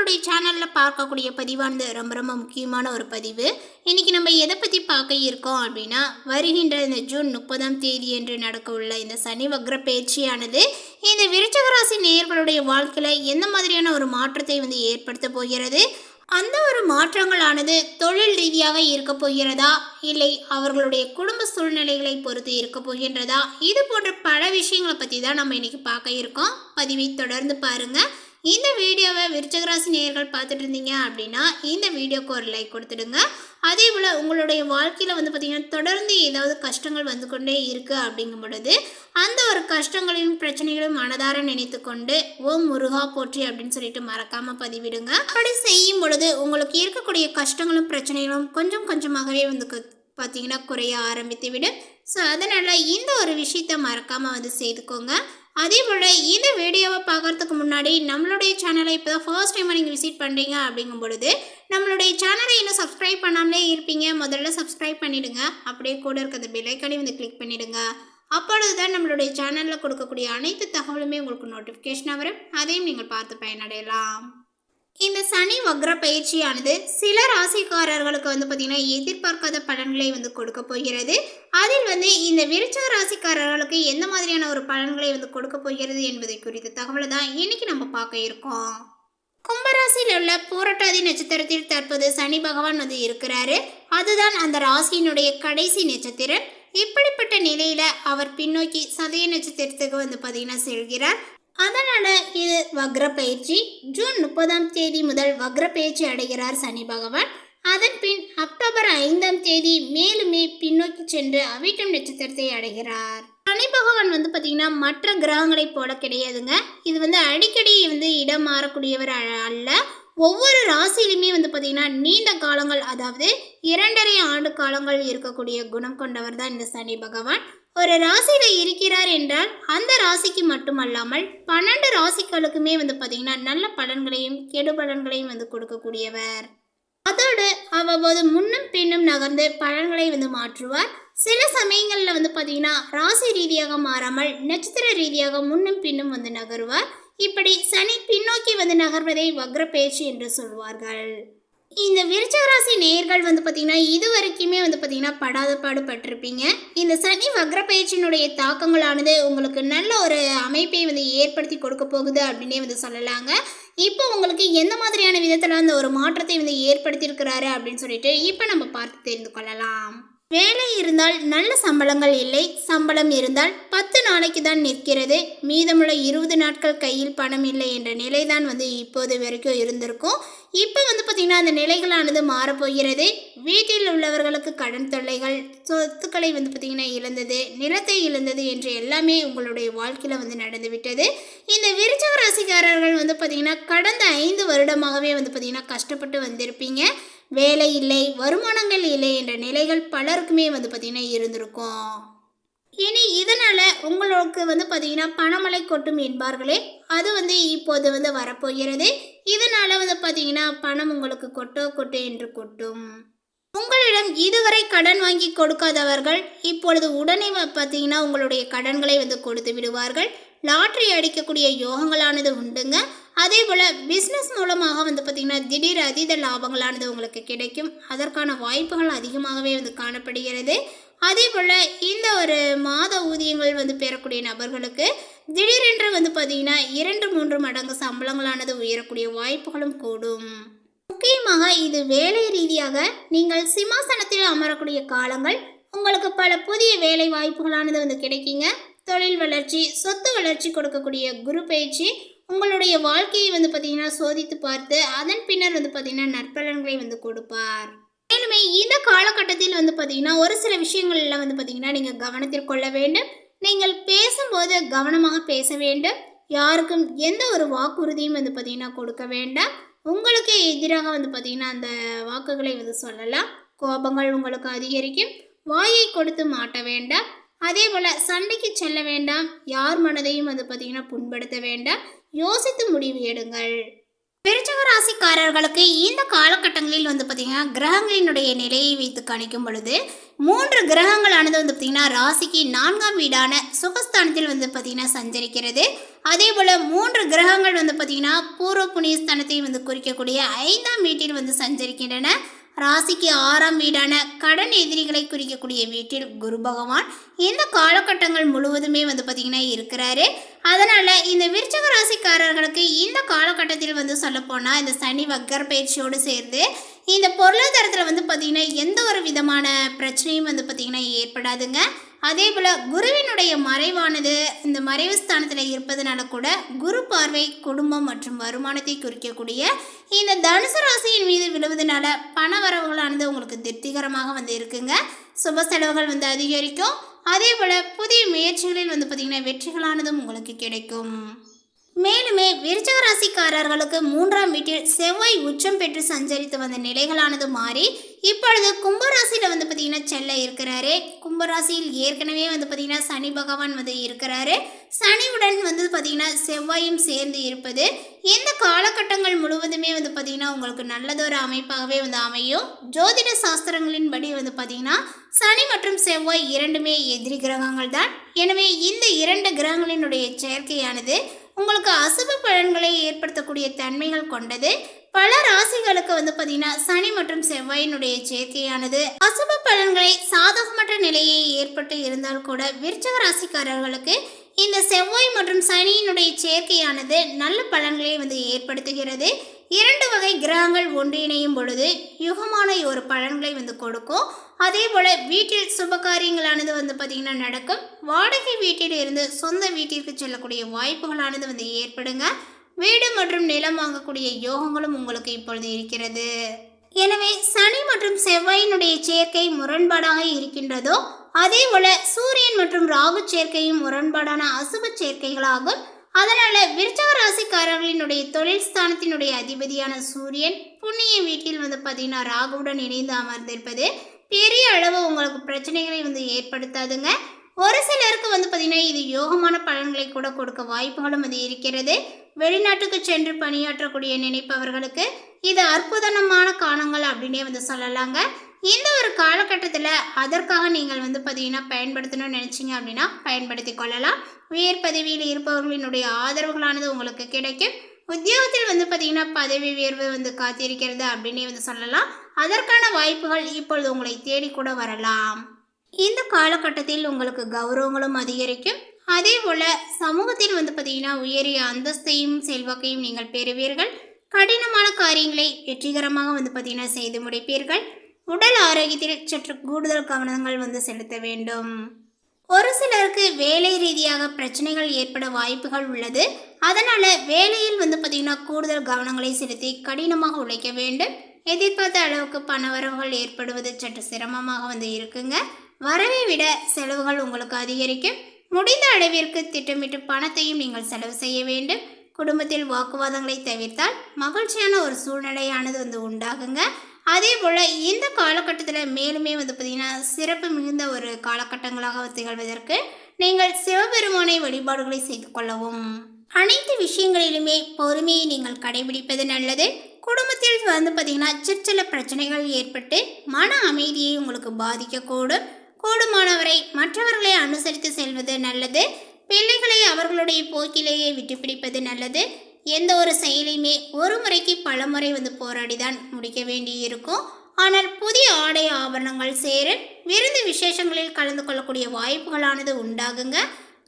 நம்மளுடைய சேனலில் பார்க்கக்கூடிய பதிவானது ரொம்ப ரொம்ப முக்கியமான ஒரு பதிவு. இன்றைக்கி நம்ம எதை பற்றி பார்க்க இருக்கோம் அப்படின்னா, வருகின்ற இந்த ஜூன் 30ஆம் தேதி என்று நடக்க உள்ள இந்த சனி வக்ர பயிற்சியானது இந்த விருச்சிக ராசி நேயர்களுடைய வாழ்க்கையில் எந்த மாதிரியான ஒரு மாற்றத்தை ஏற்படுத்த போகிறது, அந்த ஒரு மாற்றங்களானது தொழில் ரீதியாக இருக்க போகிறதா, இல்லை அவர்களுடைய குடும்ப சூழ்நிலைகளை பொறுத்து இருக்க போகின்றதா, இது போன்ற பல விஷயங்களை பற்றி தான் நம்ம இன்னைக்கு பார்க்க இருக்கோம். பதிவை தொடர்ந்து பாருங்கள். இந்த வீடியோவை விருச்சிக ராசி நேயர்கள் பார்த்துட்டு இருந்தீங்க அப்படின்னா இந்த வீடியோக்கு ஒரு லைக் கொடுத்துடுங்க. அதே போல் உங்களுடைய வாழ்க்கையில் பார்த்திங்கன்னா தொடர்ந்து ஏதாவது கஷ்டங்கள் வந்து கொண்டே இருக்குது அப்படிங்கும் பொழுது அந்த ஒரு கஷ்டங்களையும் பிரச்சனைகளையும் மனதார நினைத்து கொண்டு ஓம் முருகா போற்றி அப்படின்னு சொல்லிட்டு மறக்காமல் பதிவிடுங்க. அப்படி செய்யும் பொழுது உங்களுக்கு இருக்கக்கூடிய கஷ்டங்களும் பிரச்சனைகளும் கொஞ்சம் கொஞ்சமாகவே பார்த்திங்கன்னா குறைய ஆரம்பித்து விடும். ஸோ அதனால் இந்த ஒரு விஷயத்தை மறக்காமல் செய்துக்கோங்க. அதே போல் இந்த வீடியோவை பார்க்குறதுக்கு முன்னாடி நம்மளுடைய சேனலை இப்போ தான் ஃபர்ஸ்ட் டைம் நீங்கள் விசிட் பண்ணுறீங்க அப்படிங்கும் பொழுது நம்மளுடைய சேனலை இன்னும் சப்ஸ்கிரைப் பண்ணாமலே இருப்பீங்க. முதல்ல சப்ஸ்கிரைப் பண்ணிவிடுங்க. அப்படியே கூட இருக்கிற பெல் ஐக்கானை கிளிக் பண்ணிவிடுங்க. அப்பொழுது தான் நம்மளுடைய சேனலில் கொடுக்கக்கூடிய அனைத்து தகவலுமே உங்களுக்கு நோட்டிஃபிகேஷனாக வரும். அதையும் நீங்கள் பார்த்து பயனடையலாம். இந்த சனி வக்ர பயிற்சியானது சில ராசிக்காரர்களுக்கு பார்த்திங்கன்னா எதிர்பார்க்காத பலன்களை கொடுக்க போகிறது. அதில் இந்த விருச்சிக ராசிக்காரர்களுக்கு எந்த மாதிரியான ஒரு பலன்களை கொடுக்க போகிறது என்பதை குறித்த தகவலை தான் இன்னைக்கு நம்ம பார்க்க இருக்கோம். கும்பராசியில் உள்ள பூரட்டாதி நட்சத்திரத்தில் தற்போது சனி பகவான் இருக்கிறாரு. அதுதான் அந்த ராசியினுடைய கடைசி நட்சத்திரம். இப்படிப்பட்ட நிலையில அவர் பின்னோக்கி சதய நட்சத்திரத்துக்கு பார்த்திங்கன்னா செல்கிறார். அதனால் இது வக்ர பயிற்சி. ஜூன் 30ஆம் தேதி முதல் வக்ர பயிற்சி அடைகிறார் சனி பகவான். அதன் பின் அக்டோபர் 5ஆம் தேதி மேலுமே பின்னோக்கி சென்று அவிட்டம் நட்சத்திரத்தை அடைகிறார். சனி பகவான் பார்த்திங்கன்னா மற்ற கிரகங்களைப் போல கிடையாதுங்க. இது அடிக்கடி இடம் மாறக்கூடியவர் அல்ல. ஒவ்வொரு ராசியிலுமே பார்த்திங்கன்னா நீண்ட காலங்கள், அதாவது 2.5 ஆண்டு காலங்கள் இருக்கக்கூடிய குணம் கொண்டவர் தான் இந்த சனி பகவான். ஒரு ராசியில இருக்கிறார் என்றால் அந்த ராசிக்கு மட்டுமல்லாமல் 12 ராசிகளுக்குமே பார்த்திங்கன்னா நல்ல பலன்களையும் கெடு பலன்களையும் கொடுக்கக்கூடியவர். அதோடு அவ்வப்போது முன்னும் பின்னும் நகர்ந்து பலன்களை மாற்றுவார். சில சமயங்களில் பார்த்திங்கன்னா ராசி ரீதியாக மாறாமல் நட்சத்திர ரீதியாக முன்னும் பின்னும் நகருவார். இப்படி சனி பின்னோக்கி நகர்வதை வக்ர பயிற்சி என்று சொல்வார்கள். இந்த விருச்சிக ராசி நேயர்கள் பார்த்திங்கன்னா இது வரைக்குமே பார்த்திங்கன்னா படாத பாடுபட்டிருப்பீங்க. இந்த சனி வக்ர பயிற்சியினுடைய தாக்கங்களானது உங்களுக்கு நல்ல ஒரு அமைப்பை ஏற்படுத்தி கொடுக்க போகுது அப்படின்னே சொல்லலாங்க. இப்போ உங்களுக்கு எந்த மாதிரியான விதத்தில் அந்த ஒரு மாற்றத்தை ஏற்படுத்தியிருக்கிறாரு அப்படின்னு சொல்லிட்டு இப்போ நம்ம பார்த்து தெரிந்து கொள்ளலாம். வேலை இருந்தால் நல்ல சம்பளங்கள் இல்லை, சம்பளம் இருந்தால் 10 நாளைக்கு தான் நிற்கிறது, மீதமுள்ள 20 நாட்கள் கையில் பணம் இல்லை என்ற நிலை தான் இப்போது வரைக்கும் இருந்திருக்கும். இப்போ பார்த்திங்கன்னா அந்த நிலைகளானது மாறப்போகிறது. வீட்டில் உள்ளவர்களுக்கு கடன் தொல்லைகள், சொத்துக்களை பார்த்திங்கன்னா இழந்தது, நிலத்தை இழந்தது என்று எல்லாமே உங்களுடைய வாழ்க்கையில் நடந்துவிட்டது. இந்த விருச்சிக ராசிக்காரர்கள் பார்த்திங்கன்னா கடந்த 5 வருடமாகவே பார்த்திங்கன்னா கஷ்டப்பட்டு வந்திருப்பீங்க. வேலை இல்லை, வருமானங்கள் இல்லை என்ற நிலைகள் பலருக்குமே பார்த்திங்கன்னா இருந்திருக்கும். இனி இதனால் உங்களுக்கு பார்த்திங்கன்னா பணமழை கொட்டும் என்பார்களே, அது இப்போது வரப்போகிறது. இதனால் பார்த்திங்கன்னா பணம் உங்களுக்கு கொட்டு என்று கொட்டும். உங்களிடம் இதுவரை கடன் வாங்கி கொடுக்காதவர்கள் இப்பொழுது உடனே பார்த்திங்கன்னா உங்களுடைய கடன்களை கொடுத்து விடுவார்கள். லாட்ரி அடிக்கக்கூடிய யோகங்களானது உண்டுங்க. அதே போல் பிஸ்னஸ் மூலமாக பார்த்திங்கன்னா திடீர் அதீத லாபங்களானது உங்களுக்கு கிடைக்கும். அதற்கான வாய்ப்புகள் அதிகமாகவே காணப்படுகிறது. அதே போல் இந்த ஒரு மாத ஊதியங்கள் பெறக்கூடிய நபர்களுக்கு திடீரென்று பார்த்திங்கன்னா 2-3 மடங்கு சம்பளங்களானது உயரக்கூடிய வாய்ப்புகளும் கூடும். முக்கியமாக இது வேலை ரீதியாக நீங்கள் சிம்மாசனத்தில் அமரக்கூடிய காலங்கள். உங்களுக்கு பல புதிய வேலை வாய்ப்புகளானது கிடைக்குங்க. தொழில் வளர்ச்சி, சொத்து வளர்ச்சி கொடுக்கக்கூடிய குரு பயிற்சி உங்களுடைய வாழ்க்கையை பார்த்திங்கன்னா சோதித்து பார்த்து அதன் பின்னர் பார்த்திங்கன்னா நற்பலன்களை கொடுப்பார். மேலுமே இந்த காலகட்டத்தில் பார்த்திங்கன்னா ஒரு சில விஷயங்களில் பார்த்திங்கன்னா நீங்கள் கவனத்தில் கொள்ள வேண்டும். நீங்கள் பேசும்போது கவனமாக பேச வேண்டும். யாருக்கும் எந்த ஒரு வாக்குறுதியும் பார்த்திங்கன்னா கொடுக்க வேண்டாம். உங்களுக்கு எதிராக பார்த்திங்கன்னா அந்த வாக்குகளை சொல்லலாம். கோபங்கள் உங்களுக்கு அதிகரிக்கும். வாயை கொடுத்து மாட்ட வேண்டாம். அதே போல் சண்டைக்கு செல்ல வேண்டாம். யார் மனதையும் பார்த்திங்கன்னா புண்படுத்த வேண்டாம். யோசித்து முடிவு எடுங்கள். விருச்சிக ராசிக்காரர்களுக்கு இந்த காலகட்டங்களில் பார்த்திங்கன்னா கிரகங்களினுடைய நிலையை வைத்து கணிக்கும் பொழுது 3 கிரகங்களானது பார்த்திங்கன்னா ராசிக்கு 4ஆம் வீடான சுகஸ்தானத்தில் பார்த்திங்கன்னா சஞ்சரிக்கிறது. அதே போல் 3 கிரகங்கள் வந்து பார்த்திங்கன்னா பூர்வ புண்ணியஸ்தானத்தை வந்து குறிக்கக்கூடிய 5ஆம் வீட்டில் வந்து சஞ்சரிக்கின்றன. ராசிக்கு 6ஆம் வீடான கடன் எதிரிகளை குறிக்கக்கூடிய வீட்டில் குரு பகவான் இந்த காலகட்டங்கள் முழுவதுமே வந்து பார்த்திங்கன்னா இருக்கிறாரு. அதனால் இந்த விருச்சிக ராசிக்காரர்களுக்கு இந்த காலகட்டத்தில் வந்து சொல்லப்போனால் இந்த சனி வக்கர பயிற்சியோடு சேர்ந்து இந்த பொருளாதாரத்தில் வந்து பார்த்திங்கன்னா எந்த ஒரு விதமான பிரச்சனையும் வந்து பார்த்திங்கன்னா ஏற்படாதுங்க. அதே போல் குருவினுடைய மறைவானது இந்த மறைவு ஸ்தானத்தில் இருப்பதனால கூட குரு பார்வை குடும்பம் மற்றும் வருமானத்தை குறிக்கக்கூடிய இந்த தனுசு ராசியின் மீது விழுவதனால பண வரவுகளானது உங்களுக்கு திருப்திகரமாக வந்து இருக்குங்க. சுப செலவுகள் வந்து அதிகரிக்கும். அதே போல் புதிய முயற்சிகளில் வந்து பார்த்திங்கன்னா வெற்றிகளானதும் உங்களுக்கு கிடைக்கும். மேலுமே விருச்சிக ராசிக்காரர்களுக்கு 3ஆம் வீட்டில் செவ்வாய் உச்சம் பெற்று சஞ்சரித்து வந்த நிலைகளானது மாறி இப்பொழுது கும்பராசியில் வந்து பார்த்திங்கன்னா செல்ல இருக்கிறாரு. கும்பராசியில் ஏற்கனவே வந்து பார்த்திங்கன்னா சனி பகவான் வந்து இருக்கிறாரு. சனியுடன் வந்து பார்த்திங்கன்னா செவ்வாயும் சேர்ந்து இருப்பது இந்த காலகட்டங்கள் முழுவதுமே வந்து பார்த்திங்கன்னா உங்களுக்கு நல்லதொரு அமைப்பாகவே வந்து அமையும். ஜோதிட சாஸ்திரங்களின்படி வந்து பார்த்திங்கன்னா சனி மற்றும் செவ்வாய் இரண்டுமே எதிரி கிரகங்கள் தான். எனவே இந்த 2 கிரகங்களினுடைய சேர்க்கையானது உங்களுக்கு அசுப பலன்களை ஏற்படுத்தக்கூடிய தன்மைகள் கொண்டது. பல ராசிகளுக்கு வந்து பார்த்தீங்கன்னா சனி மற்றும் செவ்வாயினுடைய சேர்க்கையானது அசுப பலன்களை சாதகமற்ற நிலையை ஏற்பட்டு இருந்தால் கூட விருச்சிக ராசிக்காரர்களுக்கு இந்த செவ்வாய் மற்றும் சனியினுடைய சேர்க்கையானது நல்ல பலன்களை வந்து ஏற்படுத்துகிறது. 2 வகை கிரகங்கள் ஒன்றிணையும் பொழுது யுகமான ஒரு பலன்களை வந்து கொடுக்கும். அதே போல் வீட்டில் சுப காரியங்களானது வந்து பார்த்திங்கன்னா நடக்கும். வாடகை வீட்டில் இருந்து சொந்த வீட்டிற்கு செல்லக்கூடிய வாய்ப்புகளானது வந்து ஏற்படுங்க. வீடு மற்றும் நிலம் வாங்கக்கூடிய யோகங்களும் உங்களுக்கு இப்பொழுது இருக்கிறது. எனவே சனி மற்றும் செவ்வாயினுடைய சேர்க்கை முரண்பாடாக இருக்கின்றதோ அதே போல சூரியன் மற்றும் ராகு சேர்க்கையும் முரண்பாடான அசுப சேர்க்கைகளாகும். அதனால விருச்சிக ராசிக்காரர்களினுடைய தொழில் ஸ்தானத்தினுடைய அதிபதியான சூரியன் புண்ணிய வீட்டில் வந்து பார்த்தீங்கன்னா ராகுவுடன் இணைந்து அமர்ந்திருப்பது பெரிய அளவு உங்களுக்கு பிரச்சனைகளை வந்து ஏற்படுத்தாதுங்க. ஒரு சிலருக்கு வந்து பார்த்தீங்கன்னா இது யோகமான பலன்களை கூட கொடுக்க வாய்ப்புகளும் வந்து இருக்கிறது. வெளிநாட்டுக்கு சென்று பணியாற்றக்கூடிய நினைப்பவர்களுக்கு இது அற்புதமான காலங்கள் அப்படின்னே வந்து சொல்லலாங்க. இந்த ஒரு காலகட்டத்தில் அதற்காக நீங்கள் வந்து பார்த்தீங்கன்னா பயன்படுத்தணும்னு நினச்சிங்க அப்படின்னா பயன்படுத்தி கொள்ளலாம். உயர் பதவியில் இருப்பவர்களினுடைய ஆதரவுகளானது உங்களுக்கு கிடைக்கும். உத்தியோகத்தில் வந்து பார்த்தீங்கன்னா பதவி உயர்வு வந்து காத்திருக்கிறது அப்படின்னே வந்து சொல்லலாம். அதற்கான வாய்ப்புகள் இப்பொழுது உங்களை தேடிக்கூட வரலாம். இந்த காலகட்டத்தில் உங்களுக்கு கௌரவங்களும் அதிகரிக்கும். அதே போல் சமூகத்தில் வந்து பார்த்தீங்கன்னா உயரிய அந்தஸ்தையும் செல்வாக்கையும் நீங்கள் பெறுவீர்கள். கடினமான காரியங்களை வெற்றிகரமாக வந்து பார்த்தீங்கன்னா செய்து முடிப்பீர்கள். உடல் ஆரோக்கியத்தில் சற்று கூடுதல் கவனங்கள் வந்து செலுத்த வேண்டும். ஒரு சிலருக்கு வேலை ரீதியாக பிரச்சனைகள் ஏற்பட வாய்ப்புகள் உள்ளது. அதனால் வேலையில் வந்து பார்த்திங்கன்னா கூடுதல் கவனங்களை செலுத்தி கடினமாக உழைக்க வேண்டும். எதிர்பார்த்த அளவுக்கு பண வரவுகள் ஏற்படுவது சற்று சிரமமாக வந்து இருக்குங்க. வரவை விட செலவுகள் உங்களுக்கு அதிகரிக்கும். முடிந்த அளவிற்கு திட்டமிட்டு பணத்தையும் நீங்கள் செலவு செய்ய வேண்டும். குடும்பத்தில் வாக்குவாதங்களை தவிர்த்தால் மகிழ்ச்சியான ஒரு சூழ்நிலையானது வந்து உண்டாகுங்க. அதே போல் இந்த காலகட்டத்தில் மேலுமே வந்து பார்த்திங்கன்னா சிறப்பு மிகுந்த ஒரு காலகட்டங்களாக திகழ்வதற்கு நீங்கள் சிவபெருமானை வழிபாடுகளை செய்து கொள்ளவும். அனைத்து விஷயங்களிலுமே பொறுமையை நீங்கள் கடைபிடிப்பது நல்லது. குடும்பத்தில் வந்து பார்த்திங்கன்னா சிற்சில பிரச்சனைகள் ஏற்பட்டு மன அமைதியை உங்களுக்கு பாதிக்கக்கூடும். கூடுமானவரை மற்றவர்களை அனுசரித்து செல்வது நல்லது. பிள்ளைகளை அவர்களுடைய போக்கிலேயே விட்டுப்பிடிப்பது நல்லது. எந்த ஒரு செயலையுமே ஒரு முறைக்கு பல முறை வந்து போராடிதான் முடிக்க வேண்டி இருக்கும். ஆனால் புதிய ஆடை ஆபரணங்கள் சேரும். விருந்து விசேஷங்களில் கலந்து கொள்ளக்கூடிய வாய்ப்புகளானது உண்டாகுங்க.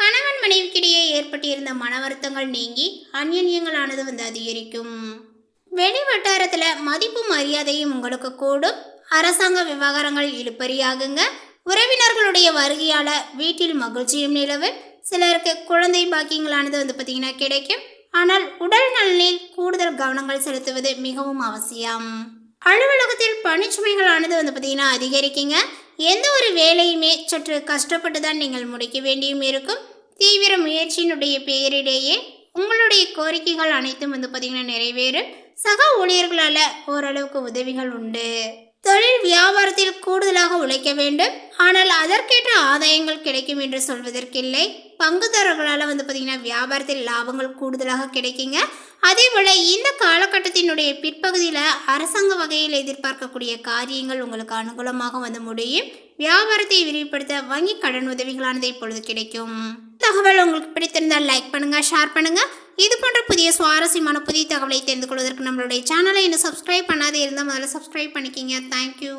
கணவன் மனைவிக்கிடையே ஏற்பட்டிருந்த மன வருத்தங்கள் நீங்கி அந்யோன்யங்களானது வந்து அதிகரிக்கும். வெளி வட்டாரத்தில் மதிப்பு மரியாதையும் உங்களுக்கு கூடும். அரசாங்க விவகாரங்கள் இழுபறியாகுங்க. உறவினர்களுடைய வருகையால் வீட்டில் மகிழ்ச்சியும் நிலவு. சிலருக்கு குழந்தை பாக்கியங்களானது வந்து பார்த்திங்கன்னா கிடைக்கும். ஆனால் உடல் நலனில் கூடுதல் கவனங்கள் செலுத்துவது மிகவும் அவசியம். அலுவலகத்தில் பணிச்சுமைகளானது வந்து பார்த்திங்கன்னா அதிகரிக்குங்க. எந்த ஒரு வேலையுமே சற்று கஷ்டப்பட்டு தான் நீங்கள் முடிக்க வேண்டியும் இருக்கும். தீவிர முயற்சியினுடைய பெயரிலேயே உங்களுடைய கோரிக்கைகள் அனைத்தும் வந்து பார்த்திங்கன்னா நிறைவேறும். சக ஊழியர்களால் ஓரளவுக்கு உதவிகள் உண்டு. தொழில் வியாபாரத்தில் கூடுதலாக உழைக்க வேண்டும். ஆனால் அதற்கேற்ற ஆதாயங்கள் கிடைக்கும் என்று சொல்வதற்கில்லை. பங்குதாரர்களால் வந்து பார்த்திங்கன்னா வியாபாரத்தில் லாபங்கள் கூடுதலாக கிடைக்குங்க. அதே போல் இந்த காலகட்டத்தினுடைய பிற்பகுதியில் அரசாங்க வகையில் எதிர்பார்க்கக்கூடிய காரியங்கள் உங்களுக்கு அனுகூலமாக வந்து முடியும். வியாபாரத்தை விரிவுபடுத்த வங்கி கடன் உதவிகளானது இப்பொழுது கிடைக்கும். தகவல் உங்களுக்கு பிடித்திருந்தால் லைக் பண்ணுங்கள், ஷேர் பண்ணுங்கள். இது போன்ற புதிய சுவாரஸ்யமான புதிய தகவலை தெரிந்து கொள்வதற்கு நம்மளுடைய சேனலை இன்னும் சப்ஸ்கிரைப் பண்ணாதே இருந்தால் முதல்ல சப்ஸ்கிரைப் பண்ணிக்கிங்க. தேங்க்யூ.